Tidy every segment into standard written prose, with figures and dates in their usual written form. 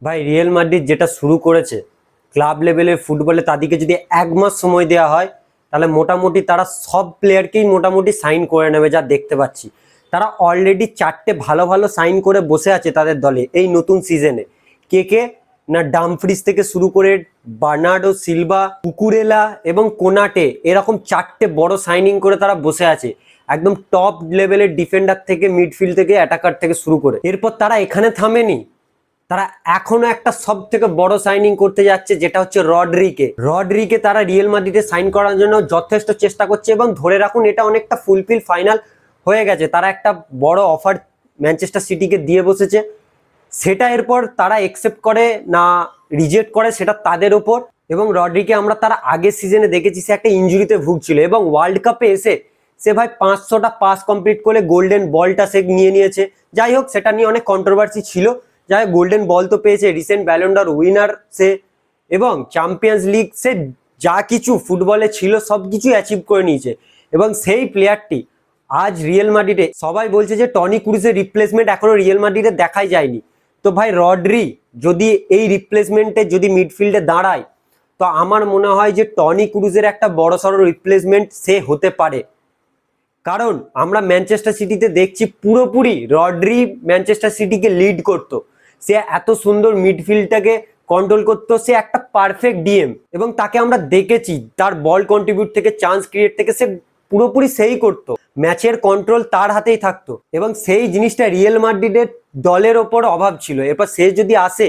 ভাই real Madrid যেটা শুরু করেছে ক্লাব লেভেলের ফুটবলে, তাদেরকে যদি 1 মাস সময় দেওয়া হয় তাহলে মোটামুটি তারা সব প্লেয়ারকেই মোটামুটি সাইন করে নেবে। যা দেখতে পাচ্ছি তারা অলরেডি 4টে ভালো ভালো সাইন করে বসে আছে তাদের দলে এই নতুন সিজনে। কে না, ডামফ্রিজ থেকে শুরু করে বার্নার্ডো সিলভা, কুকুরেলা এবং কোনাটে, এরকম 4টে বড় সাইনিং করে তারা বসে আছে একদম টপ লেভেলের ডিফেন্ডার থেকে, মিডফিল্ড থেকে, অ্যাটাকার থেকে শুরু করে। এরপর তারা এখানে থামেনি, তারা এখনো একটা সব থেকে বড় সাইনিং করতে যাচ্ছে, যেটা হচ্ছে রডরিকে তারা রিয়েল মাদ্রিদে সাইন করার জন্য যথেষ্ট চেষ্টা করছে এবং ধরে রাখুন এটা অনেকটা ফুলফিল ফাইনাল হয়ে গেছে। তারা একটা বড় অফার ম্যানচেস্টার সিটিকে দিয়ে বসেছে, সেটা এরপর তারা একসেপ্ট করে না রিজেক্ট করে সেটা তাদের ওপর। এবং রডরিকে আমরা তার আগের সিজনে দেখেছি সে একটা ইনজুরিতে ভুগছিল এবং ওয়ার্ল্ড কাপে এসে সে ভাই 500টা পাস কমপ্লিট করে গোল্ডেন বলটা সে নিয়েছে। যাই হোক, সেটা নিয়ে অনেক কন্ট্রোভার্সি ছিল। যাই হোক, গোল্ডেন বল তো পেয়েছে, রিসেন্ট ব্যালন ড'র উইনার সে, এবং চ্যাম্পিয়ন্স লিগ সে যা কিছু ফুটবলে ছিল সব কিছু অ্যাচিভ করে নিয়েছে। এবং সেই প্লেয়ারটি আজ রিয়েল মাদ্রিদে, সবাই বলছে যে টনি ক্রুজের রিপ্লেসমেন্ট এখনো রিয়েল মাদ্রিদে দেখাই যায়নি। তো ভাই রডরি যদি এই রিপ্লেসমেন্টে যদি মিডফিল্ডে দাঁড়ায়, তো আমার মনে হয় যে টনি ক্রুজের একটা বড়সড় রিপ্লেসমেন্ট সে হতে পারে। কারণ আমরা ম্যানচেস্টার সিটিতে দেখছি পুরোপুরি রডরি ম্যানচেস্টার সিটিকে লিড করতো, সে এত সুন্দর মিডফিল্ডটাকে কন্ট্রোল করতো, সে একটা পারফেক্ট ডিএম। এবং তাকে আমরা দেখেছি তার বল কন্ট্রিবিউট থেকে, চান্স ক্রিয়েট থেকে সে পুরোপুরি সেই করতো, ম্যাচের কন্ট্রোল তার হাতেই থাকতো। এবং সেই জিনিসটা রিয়েল মাদ্রিদের দলের ওপর অভাব ছিল। এরপর সে যদি আসে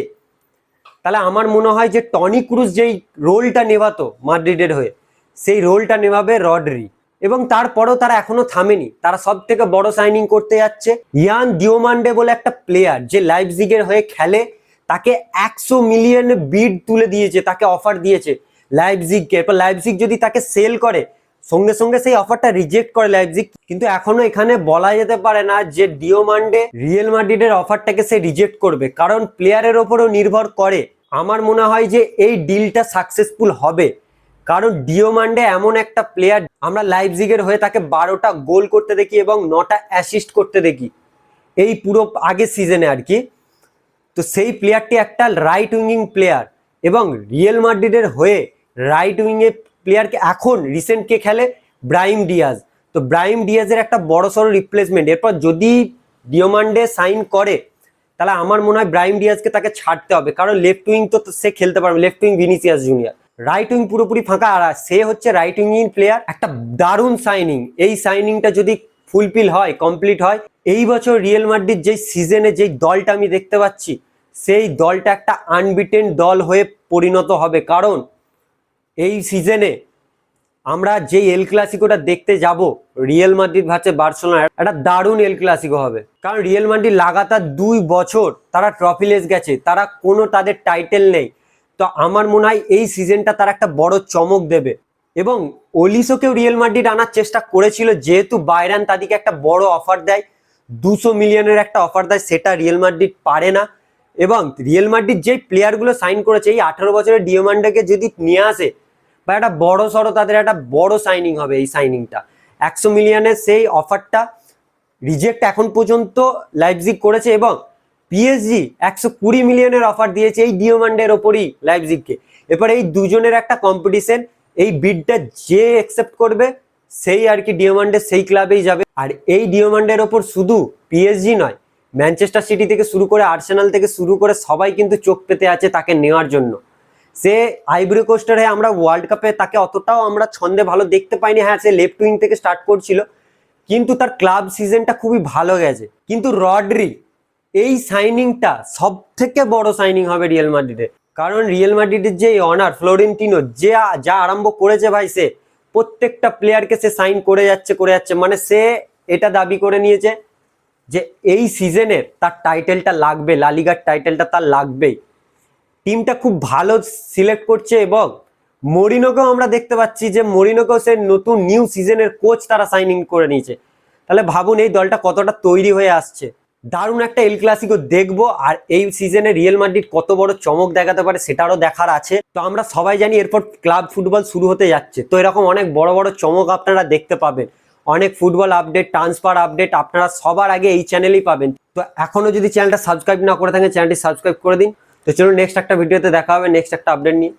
তাহলে আমার মনে হয় যে টনি ক্রুজ যেই রোলটা নেভাতো মাদ্রিদের হয়ে, সেই রোলটা নেভাবে রডরি। এবং তারপরেও তারা এখনো থামেনি, তারা সব থেকে বড় সাইনিং করতে যাচ্ছে। ইয়ান দিওমান্ডে বলে একটা প্লেয়ার যে লাইপজিগের হয়ে খেলে, তাকে 100 মিলিয়ন বিড তুলে দিয়েছে, তাকে অফার দিয়েছে লাইপজিগকে। এরপর লাইপজিগ যদি তাকে সেল করে, সঙ্গে সঙ্গে সেই অফারটা রিজেক্ট করে লাইপজিগ। কিন্তু এখনো এখানে বলা যেতে পারে না যে দিওমান্ডে রিয়েল মাদ্রিদের অফারটাকে সে রিজেক্ট করবে, কারণ প্লেয়ারের ওপরও নির্ভর করে। আমার মনে হয় যে এই ডিলটা সাকসেসফুল হবে, কারণ দিওমান্ডে এমন একটা প্লেয়ার, আমরা লাইপজিগের হয়ে তাকে 12টা গোল করতে দেখি এবং 9টা অ্যাসিস্ট করতে দেখি এই পুরো আগের সিজনে আর কি। তো সেই প্লেয়ারটি একটা রাইট উইঙ্গিং প্লেয়ার, এবং রিয়েল মাদ্রিদের হয়ে রাইট উইংয়ে প্লেয়ারকে এখন রিসেন্ট কে খেলে ব্রাহিম ডিয়াজ। তো ব্রাহিম ডিয়াজের একটা বড়সড় রিপ্লেসমেন্ট। এরপর যদি দিওমান্ডে সাইন করে তাহলে আমার মনে হয় ব্রাহিম ডিয়াজকে তাকে ছাড়তে হবে, কারণ লেফট উইং তো সে খেলতে পারবে, left wing Vinicius junior. Right wing পুরোপুরি ফাঁকা, আর সে হচ্ছে রাইট উইং প্লেয়ার। একটা দারুণ সাইনিং, এই সাইনিংটা যদি ফুলফিল হয়, কমপ্লিট হয়, এই বছর রিয়েল মাদ্রিদ যেই সিজনে যেই দলটা আমি দেখতে পাচ্ছি, সেই দলটা একটা আনবিটেন দল হয়ে পরিণত হবে। কারণ এই সিজনে আমরা যেই এল ক্লাসিকোটা দেখতে যাব রিয়েল মাদ্রিদ ভার্সেস বার্সেলোনা, একটা দারুণ এল ক্লাসিকো হবে। কারণ রিয়েল মাদ্রিদ লাগাতার 2 বছর তারা ট্রফিলেস গেছে, তারা কোনো তাদের টাইটেল নেই। তো আমার মনে হয় এই সিজনটা তারা একটা বড় চমক দেবে। এবং ওলিসোকেও রিয়েল মাদ্রিদ আনার চেষ্টা করেছিল, যেহেতু বাইরান তাদেরকে একটা বড় অফার দেয়, 200 মিলিয়নের একটা অফার দেয়, সেটা রিয়েল মাদ্রিদ পারে না। এবং রিয়েল মাদ্রিদ যেই প্লেয়ারগুলো সাইন করেছে, এই 18 বছরের ডিওমান্ডেকে যদি নিয়ে আসে, বা একটা বড় সড়ো তাদের একটা বড় সাইনিং হবে। এই সাইনিংটা 100 মিলিয়নের সেই অফারটা রিজেক্ট এখন পর্যন্ত লাইপজিগ করেছে, এবং পিএসজি 120 মিলিয়নের অফার দিয়েছে এই ডিওমান্ডের ওপরই লাইপজিগকে। এরপর এই দুজনের একটা কম্পিটিশন, এই বিডটা যে অ্যাকসেপ্ট করবে সেই আর কি ডিওমান্ডের সেই ক্লাবেই যাবে। আর এই ডিওমান্ডের ওপর শুধু পিএসজি নয়, ম্যানচেস্টার সিটি থেকে শুরু করে, আর্সেনাল থেকে শুরু করে সবাই কিন্তু চোখ পেতে আছে তাকে নেওয়ার জন্য। সে আইভরি কোস্টের হয়ে আমরা ওয়ার্ল্ড কাপে তাকে অতটাও আমরা ছন্দে ভালো দেখতে পাইনি। হ্যাঁ, সে লেফট উইং থেকে স্টার্ট করছিল, কিন্তু তার ক্লাব সিজনটা খুবই ভালো গেছে। কিন্তু রডরি এই সাইনিংটা সব থেকে বড় সাইনিং হবে রিয়েল মাদ্রিদের। কারণ রিয়েল মাদ্রিদের যে অনার ফ্লোরেন্টিনো যা আরম্ভ করেছে ভাই, সে প্রত্যেকটা প্লেয়ারকে সে সাইন করে যাচ্ছে। মানে সে এটা দাবি করে নিয়েছে যে এই সিজনে তার টাইটেলটা লাগবে, লা লিগার টাইটেলটা তার লাগবেই। টিমটা খুব ভালো সিলেক্ট করছে, এবং মরিনোকেও আমরা দেখতে পাচ্ছি যে মরিনোকেও সে নতুন নিউ সিজনের কোচ তারা সাইনিং করে নিয়েছে। তাহলে ভাবুন এই দলটা কতটা তৈরি হয়ে আসছে। দারুণ একটা এল ক্লাসিকো দেখবো। আর এই সিজনে রিয়েল মাদ্রিদ কত বড় চমক দেখাতে পারে সেটারও দেখার আছে। তো আমরা সবাই জানি এরপর ক্লাব ফুটবল শুরু হতে যাচ্ছে, তো এরকম অনেক বড় বড় চমক আপনারা দেখতে পাবেন। অনেক ফুটবল আপডেট, ট্রান্সফার আপডেট আপনারা সবার আগে এই চ্যানেলেই পাবেন। তো এখনো যদি চ্যানেলটা সাবস্ক্রাইব না করে থাকেন, চ্যানেলটি সাবস্ক্রাইব করে দিন। তো চলো নেক্সট একটা ভিডিওতে দেখা হবে নেক্সট একটা আপডেট নিয়ে।